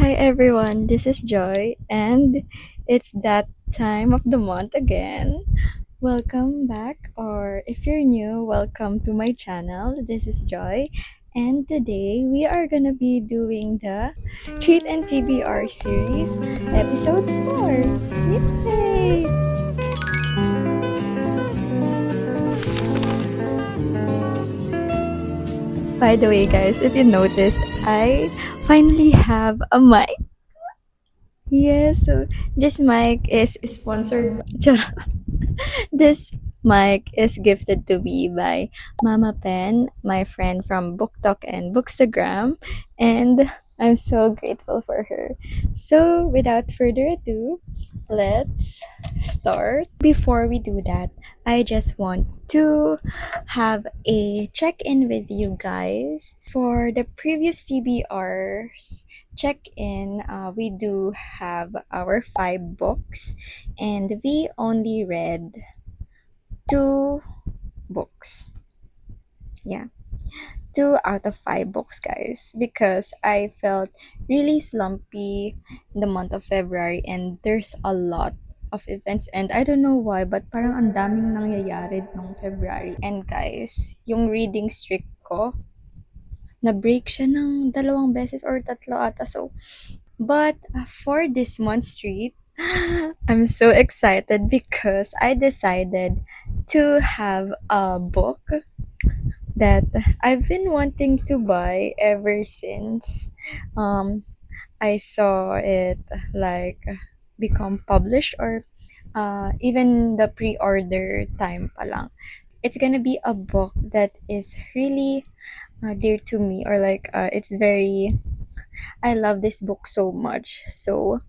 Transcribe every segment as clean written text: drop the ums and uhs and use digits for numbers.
Hi everyone, this is Joy, and it's that time of the month again. Welcome back, or if you're new, welcome to my channel. This is Joy, and today we are gonna be doing the Treat and TBR series, episode 4. Yay! By the way, guys, if you noticed, I finally have a mic. Yes, so this mic is sponsored. This mic is gifted to me by Mama Pen, my friend from BookTok and Bookstagram, and I'm so grateful for her. So, without further ado, let's start. Before we do that, I just want to have a check-in with you guys. For the previous TBRs check-in, we do have our 5 books, and we only read 2 books. Yeah, 2 out of 5 books, guys, because I felt really slumpy in the month of February, and there's a lot of events, and I don't know why, but parang ang daming nangyayari nung February. And guys, yung reading streak ko, na-break siya ng 2 beses or 3 ata. So, but for this month's treat, I'm so excited because I decided to have a book that I've been wanting to buy ever since I saw it like become published, or even the pre-order time pa lang. It's gonna be a book that is really dear to me, or like it's very, I love this book so much. So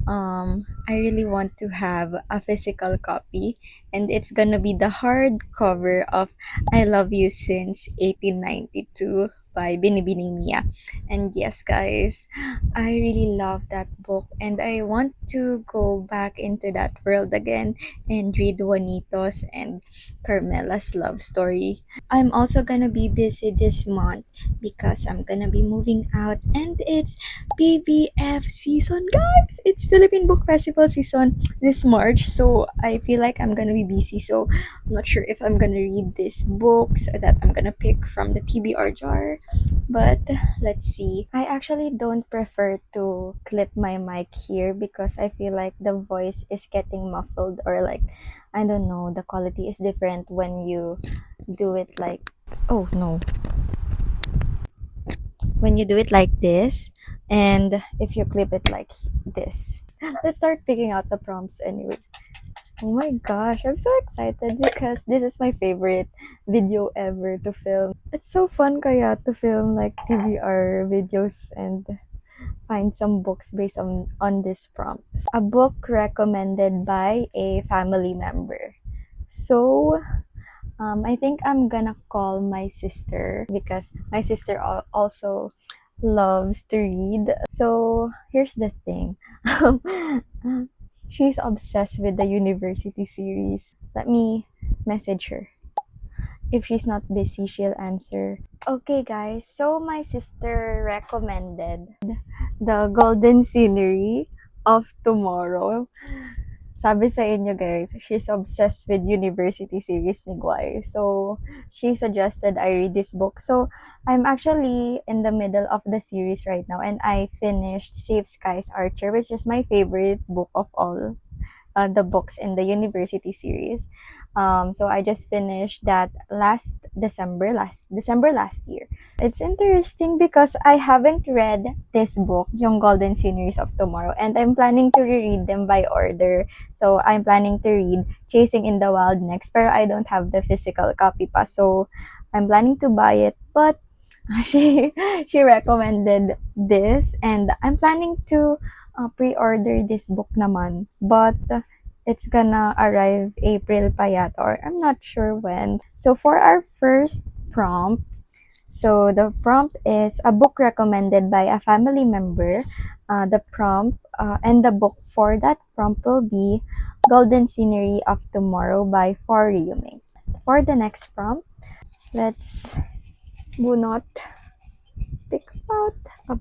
I really want to have a physical copy, and it's gonna be the hardcover of I Love You Since 1892 by Binibini Mia. And yes, guys, I really love that book, and I want to go back into that world again and read Juanitos and Carmela's love story. I'm also gonna be busy this month because I'm gonna be moving out, and it's PBF season, guys. It's Philippine Book Festival season this March, so I feel like I'm gonna be busy. So I'm not sure if I'm gonna read these books that I'm gonna pick from the TBR jar, but let's see. I actually don't prefer to clip my mic here because I feel like the voice is getting muffled, or like, I don't know, the quality is different when you do it like, oh no, when you do it like this, and if you clip it like this. Let's start picking out the prompts anyway. Oh my gosh, I'm so excited because this is my favorite video ever to film. It's so fun kaya to film like TBR videos and find some books based on these prompts. A book recommended by a family member. So I think I'm gonna call my sister because my sister also loves to read. So here's the thing. She's obsessed with the university series. Let me message her. If she's not busy, she'll answer. Okay, guys. So my sister recommended the Golden Scenery of Tomorrow. Sabi sa inyo, guys, she's obsessed with university series ni Guay. So, she suggested I read this book. So, I'm actually in the middle of the series right now, and I finished Safe Skies Archer, which is my favorite book of all the books in the university series. So I just finished that last December last year. It's interesting because I haven't read this book, yung Golden Sceneries of Tomorrow, and I'm planning to reread them by order. So I'm planning to read Chasing in the Wild next, pero I don't have the physical copy pa. So I'm planning to buy it, but she she recommended this, and I'm planning to pre-order this book naman, but it's gonna arrive April pa yata, or I'm not sure when. So for our first prompt, so the prompt is a book recommended by a family member. The prompt and the book for that prompt will be Golden Scenery of Tomorrow by For Yuming. For the next prompt, let's do not pick out a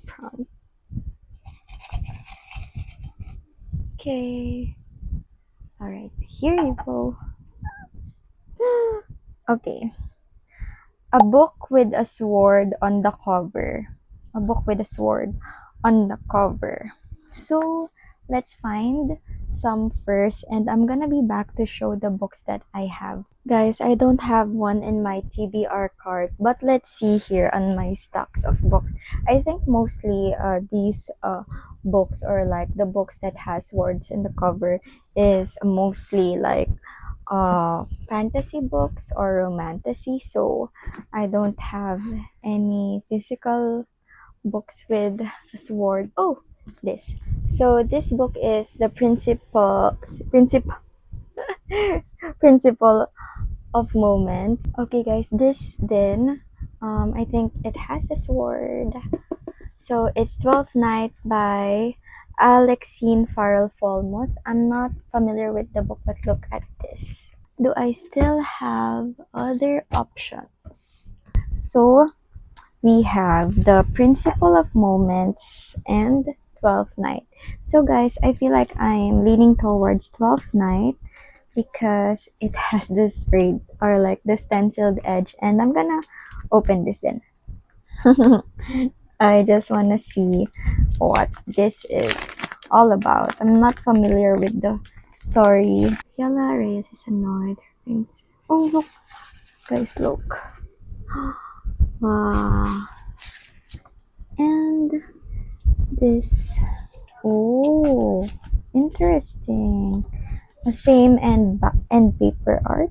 prompt. Okay. All right. Here you go. Okay. A book with a sword on the cover. A book with a sword on the cover. So let's find some first, and I'm gonna be back to show the books that I have. Guys, I don't have one in my TBR cart, but let's see here on my stocks of books. I think mostly these books, or like the books that has words in the cover, is mostly like fantasy books or romantasy. So I don't have any physical books with a sword. Oh, this. So this book is the principle of moments. Okay, guys, this then I think it has a sword. So it's 12th Night by Alexine Farrell Falmouth. I'm not familiar with the book, but look at this. Do I still have other options? So we have the Principle of Moments and 12th Night. So guys, I feel like I'm leaning towards 12th Night because it has this braid, or like the stenciled edge, and I'm gonna open this then. I just want to see what this is all about. I'm not familiar with the story. Yala Reyes is annoyed. Oh, look. Guys, look. Wow. And this. Oh, interesting. The same and paper art.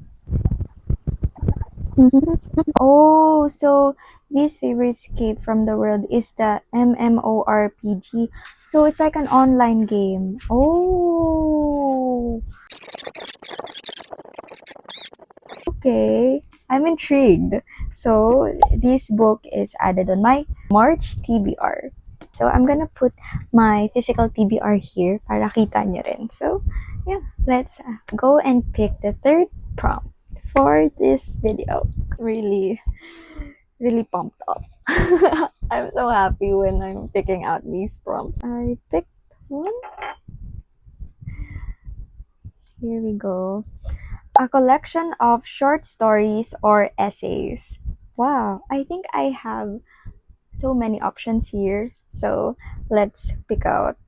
Oh, so this favorite escape from the world is the MMORPG. So it's like an online game. Oh, okay. I'm intrigued. So this book is added on my March TBR. So I'm gonna put my physical TBR here para kita nyo rin. So yeah, let's go and pick the third prompt for this video. Really pumped up. I'm so happy when I'm picking out these prompts. I picked one. Here we go. A collection of short stories or essays. Wow, I think I have so many options here. So let's pick out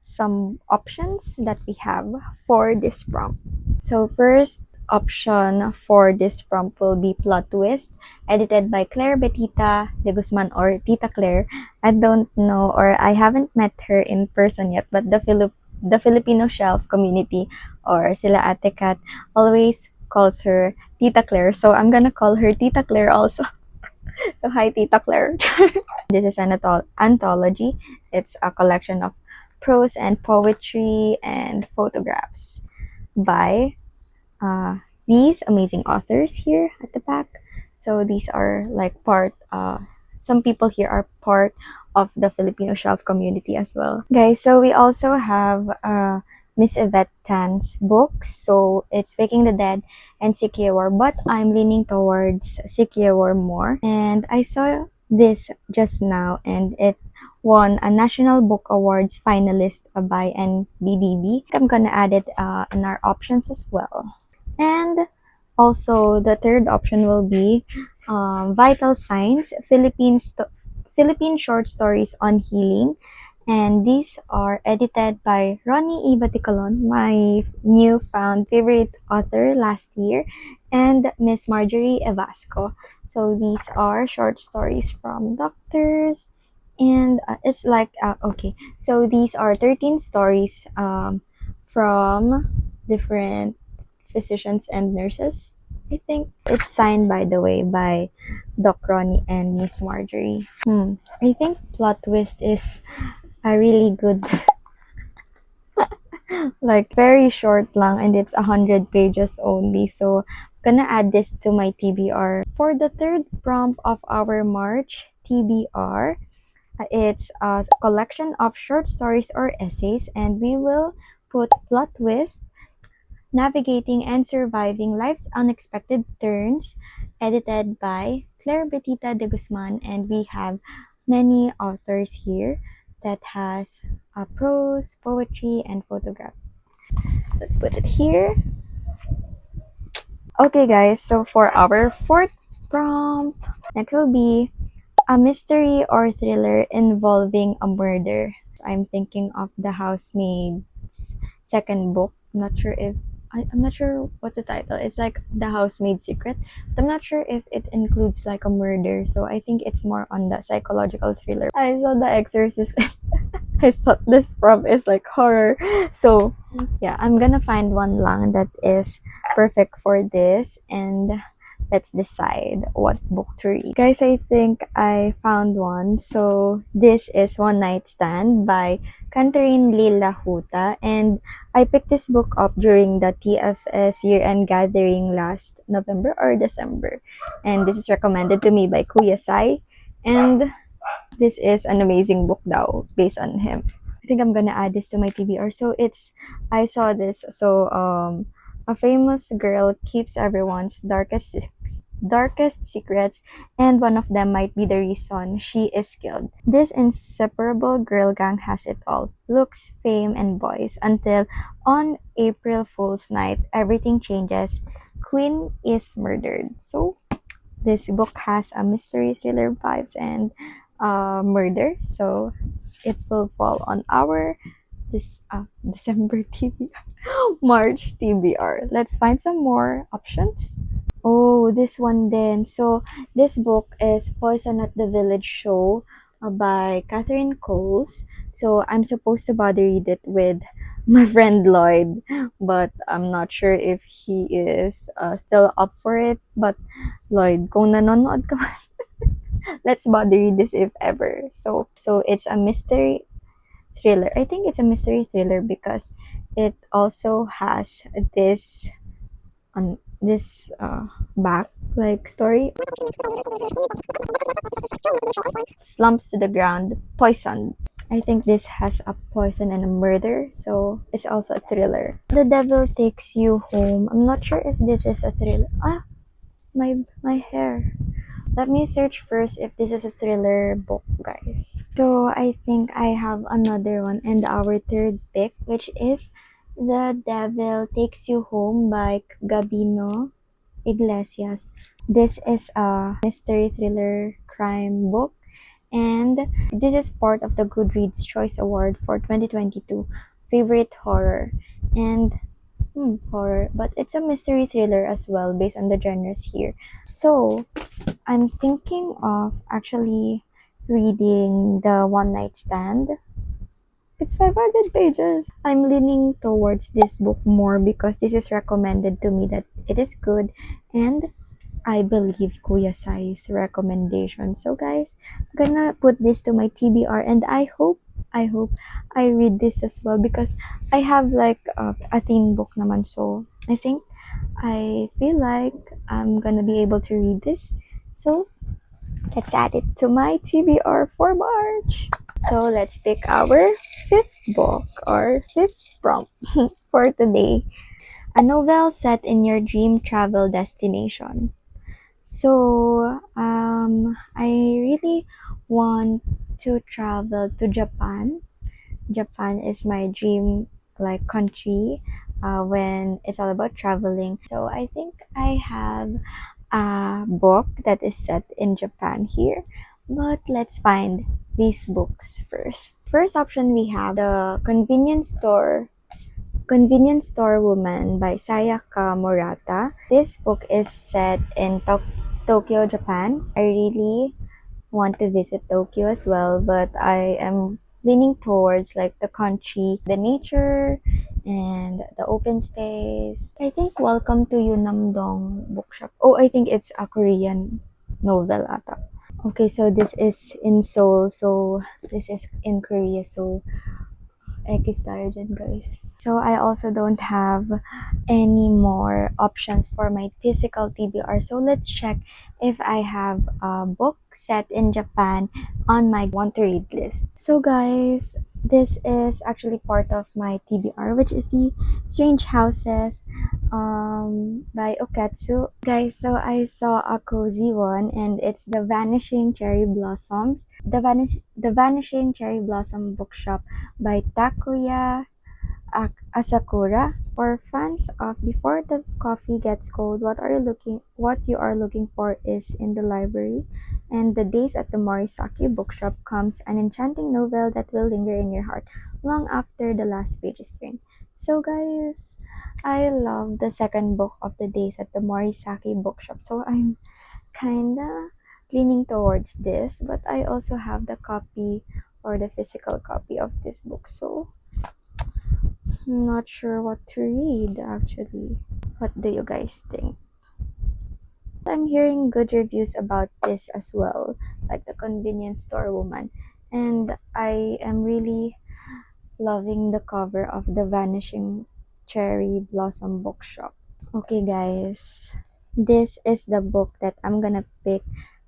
some options that we have for this prompt. So first option for this prompt will be Plot Twist, edited by Claire Betita de Guzman, or Tita Claire. I don't know, or I haven't met her in person yet, but the Filipino shelf community, or sila Ate Kat, always calls her Tita Claire. So I'm gonna call her Tita Claire also. So hi Tita Claire. This is an anthology. It's a collection of prose and poetry and photographs by these amazing authors here at the back. So these are like some people here are part of the Filipino shelf community as well. Guys, so we also have Miss Yvette Tan's books. So it's Faking the Dead and Secure, but I'm leaning towards Secure more. And I saw this just now, and it won a National Book Awards finalist by NBDB. I'm gonna add it in our options as well. And also, the third option will be Vital Signs, Philippine Short Stories on Healing. And these are edited by Ronnie E. Baticolon, my newfound favorite author last year, and Miss Marjorie Evasco. So these are short stories from doctors, and it's like, okay, so these are 13 stories from different physicians and nurses. I think it's signed, by the way, by Doc Ronnie and Miss Marjorie. I think Plot Twist is a really good, like very short lang, and it's 100 pages only. So gonna add this to my TBR. For the third prompt of our March TBR, it's a collection of short stories or essays, and we will put Plot Twist, Navigating and Surviving Life's Unexpected Turns, edited by Claire Betita de Guzman, and we have many authors here. that has prose, poetry, and photograph. Let's put it here. Okay, guys, so for our fourth prompt, next will be a mystery or thriller involving a murder. I'm thinking of The Housemaid's second book. I'm not sure what's the title. It's like The Housemaid's Secret. But I'm not sure if it includes like a murder. So I think it's more on the psychological thriller. I saw The Exorcist. I thought this prompt is like horror. So yeah, I'm gonna find one lang that is perfect for this, and let's decide what book to read. Guys, I think I found one. So this is One Night Stand by Catherine Lila Huta, and I picked this book up during the TFS year-end gathering last November or December. And this is recommended to me by Kuya Sai, and this is an amazing book now based on him. I think I'm gonna add this to my TBR. So I saw this. So a famous girl keeps everyone's darkest secrets, and one of them might be the reason she is killed. This inseparable girl gang has it all: looks, fame, and boys. Until on April Fool's night, everything changes. Queen is murdered. So this book has a mystery thriller vibes and murder. So it will fall on our December TBR, March TBR. Let's find some more options. Oh, this one then. So this book is Poison at the Village Show by Catherine Coles. So I'm supposed to bother read it with my friend Lloyd, but I'm not sure if he is still up for it. But Lloyd, kung nanonood ka man, let's bother read this if ever. So it's a mystery thriller. I think it's a mystery thriller because it also has this on this back like story. Slumps to the ground, poisoned. I think this has a poison and a murder, so it's also a thriller. The Devil Takes You Home. I'm not sure if this is a thriller. My hair. Let me search first if this is a thriller book, guys. So I think I have another one, and our third pick, which is The Devil Takes You Home by Gabino Iglesias. This is a mystery thriller crime book, and this is part of the Goodreads Choice Award for 2022 favorite horror. And horror, but it's a mystery thriller as well based on the genres here. So I'm thinking of actually reading The One Night Stand. It's 500 pages. I'm leaning towards this book more because this is recommended to me that it is good, and I believe Kuya Sai's recommendation. So guys, I'm gonna put this to my TBR, and I hope I read this as well because I have like a theme book naman. So I feel like I'm gonna be able to read this. So let's add it to my TBR for March. So let's pick our fifth book or fifth prompt for today. A novel set in your dream travel destination. So, I really want to travel to Japan. Japan is my dream like country when it's all about traveling. So I think I have a book that is set in Japan here. But let's find these books first. First option we have The Convenience Store Woman by Sayaka Murata. This book is set in Tokyo, Japan. I really want to visit Tokyo as well, but I am leaning towards like the country, the nature, and the open space. I think Welcome to Yunamdong Bookshop. Oh, I think it's a Korean novel ata. Okay, so this is in Seoul, so this is in Korea, so X tayo dyan, guys. So I also don't have any more options for my physical TBR. So let's check if I have a book set in Japan on my want to read list. So guys, this is actually part of my TBR, which is the Strange Houses by Oketsu. Guys, so I saw a cozy one and it's The Vanishing Cherry Blossoms. The Vanishing Cherry Blossom Bookshop by Takuya Asakura. For fans of Before the Coffee Gets Cold, what you are looking for is in the library, and The Days at the Morisaki Bookshop comes an enchanting novel that will linger in your heart long after the last page is turned. So guys, I love the second book of The Days at the Morisaki Bookshop. So I'm kinda leaning towards this, but I also have the copy or the physical copy of this book. So I'm not sure what to read actually. What do you guys think? I'm hearing good reviews about this as well, like The Convenience Store Woman. And I am really loving the cover of The Vanishing Cherry Blossom Bookshop. Okay, guys, this is the book that I'm gonna pick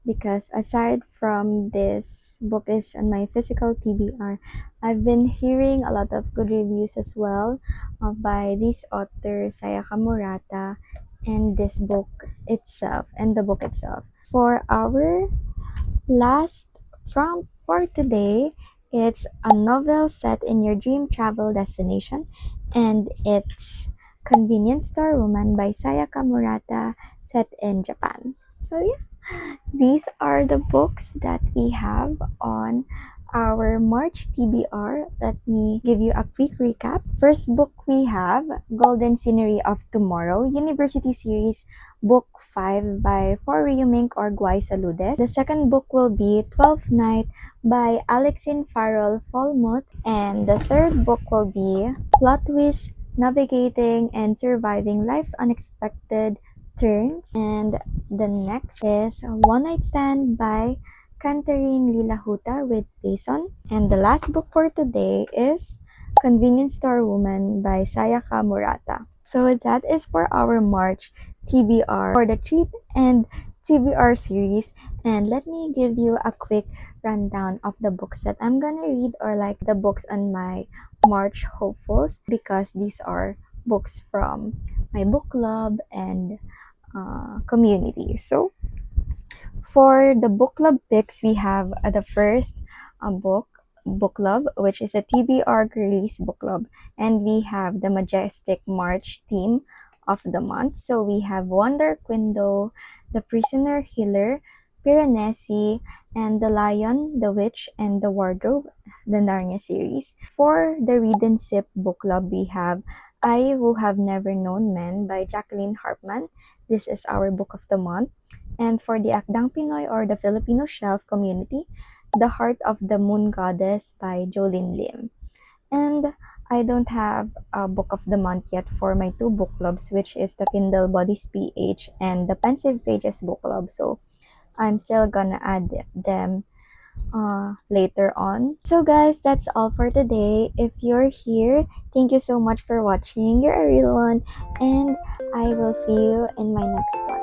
because aside from this book is on my physical TBR, I've been hearing a lot of good reviews as well by this author Sayaka Murata and this book itself and the book itself. For our last from for today, it's a novel set in your dream travel destination, and it's Convenience Store Woman by Sayaka Murata, set in Japan. So yeah, these are the books that we have on our March TBR. Let me give you a quick recap. First book we have Golden Scenery of Tomorrow, University Series, Book 5 by For Ryumink or Guay Saludes. The second book will be 12th Night by Alexine Farrell Folmuth. And the third book will be Plot Twist, Navigating and Surviving Life's Unexpected Turns. And the next is One Night Stand by Cantarine Lilahuta with Payson. And the last book for today is Convenience Store Woman by Sayaka Murata. So that is for our March TBR for the Treat and TBR series. And let me give you a quick rundown of the books that I'm gonna read, or like the books on my March hopefuls, because these are books from my book club and community. So for the book club picks, we have the first book club, which is a TBR Girlies book club, and we have the majestic March theme of the month. So we have Wonder Quindo, The Prisoner Healer, Piranesi, and The Lion, the Witch, and the Wardrobe, the Narnia series. For the Read and Sip book club, we have I Who Have Never Known Men by Jacqueline Harpman. This is our book of the month. And for the Akdang Pinoy or the Filipino Shelf community, The Heart of the Moon Goddess by Jolene Lim. And I don't have a book of the month yet for my two book clubs, which is the Kindle Bodies PH and the Pensive Pages book club. So I'm still gonna add them later on. So guys, that's all for today. If you're here, thank you so much for watching. You're a real one, and I will see you in my next one.